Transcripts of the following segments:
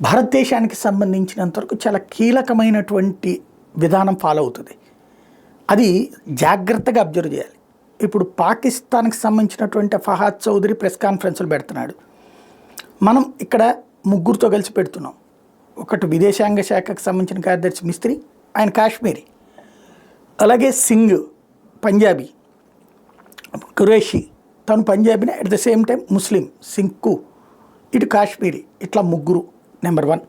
భారతదేశానికి సంబంధించినంతవరకు చాలా కీలకమైనటువంటి విధానం ఫాలో అవుతుంది. అది జాగ్రత్తగా అబ్జర్వ్ చేయాలి. ఇప్పుడు పాకిస్తాన్కి సంబంధించినటువంటి ఫహాద్ చౌదరి ప్రెస్ కాన్ఫరెన్స్లు పెడుతున్నాడు. మనం ఇక్కడ ముగ్గురితో కలిసి పెడుతున్నాం. ఒకటి విదేశాంగ శాఖకు సంబంధించిన కార్యదర్శి మిస్త్రీ, ఆయన కాశ్మీరీ. అలాగే సింగ్ పంజాబీ, ఖురేషి తను పంజాబీని, అట్ ద సేమ్ టైం ముస్లిం సింగ్కు, ఇటు కాశ్మీరీ. ఇట్లా ముగ్గురు నెంబర్ 1.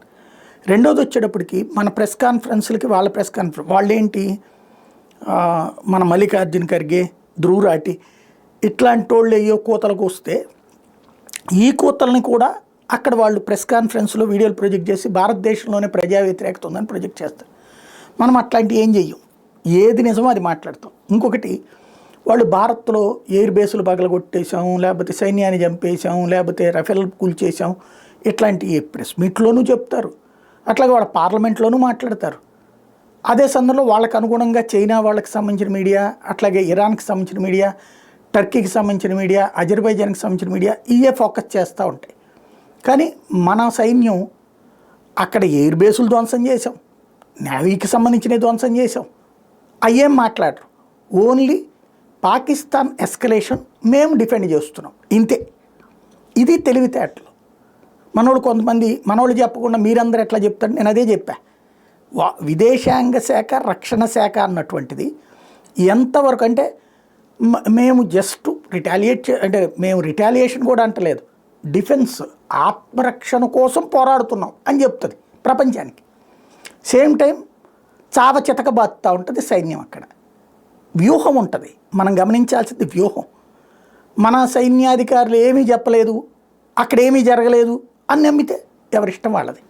రెండోది వచ్చేటప్పటికి మన ప్రెస్ కాన్ఫరెన్స్లకి వాళ్ళ ప్రెస్ కాన్ఫరెన్స్ వాళ్ళేంటి, మన మల్లికార్జున ఖర్గే, ధ్రువ్ రాఠీ ఇట్లాంటి వాళ్ళు అయ్యో కూతలకు వస్తే ఈ కూతల్ని కూడా అక్కడ వాళ్ళు ప్రెస్ కాన్ఫరెన్స్లో వీడియోలు ప్రొజెక్ట్ చేసి భారతదేశంలోనే ప్రజా వ్యతిరేకత ఉందని ప్రొజెక్ట్ చేస్తారు. మనం అట్లాంటివి ఏం చెయ్యం, ఏది నిజమో అది మాట్లాడతాం. ఇంకొకటి, వాళ్ళు భారత్లో ఎయిర్ బేసులు పగలగొట్టేసాం, లేకపోతే సైన్యాన్ని చంపేసాం, లేకపోతే రఫేల్ కూల్చేసాం, ఇట్లాంటి ప్రెస్ మీట్లోనూ చెప్తారు. అట్లాగే వాళ్ళ పార్లమెంట్లోనూ మాట్లాడతారు. అదే సందర్భంలో వాళ్ళకు అనుగుణంగా చైనా వాళ్ళకి సంబంధించిన మీడియా, అట్లాగే ఇరాన్కి సంబంధించిన మీడియా, టర్కీకి సంబంధించిన మీడియా, అజర్బైజాన్కి సంబంధించిన మీడియా ఇవే ఫోకస్ చేస్తూ ఉంటాయి. కానీ మన సైన్యం అక్కడ ఎయిర్ బేసులు ధ్వంసం చేసాం, నేవీకి సంబంధించినవి ధ్వంసం చేసాం, అయ్యేం మాట్లాడరు. ఓన్లీ పాకిస్తాన్ ఎస్కలేషన్ మేము డిఫెండ్ చేస్తున్నాం, ఇంతే. ఇది తెలివితేటలు. మనోళ్ళు కొంతమంది మనోళ్ళు చెప్పకుండా మీరందరూ ఎట్లా చెప్తారు, నేను అదే చెప్పా. విదేశాంగ శాఖ, రక్షణ శాఖ అన్నటువంటిది ఎంతవరకు అంటే మేము జస్ట్ అంటే మేము రిటాలియేషన్ కూడా అంటలేదు, డిఫెన్స్ ఆత్మరక్షణ కోసం పోరాడుతున్నాం అని చెప్తుంది ప్రపంచానికి. సేమ్ టైం చావ చితకబాతుతూ ఉంటుంది సైన్యం. అక్కడ వ్యూహం ఉంటుంది, మనం గమనించాల్సింది వ్యూహం. మన సైన్యాధికారులు ఏమీ చెప్పలేదు, అక్కడ ఏమీ జరగలేదు అని నమ్మితే ఎవరిష్టం వాళ్ళది.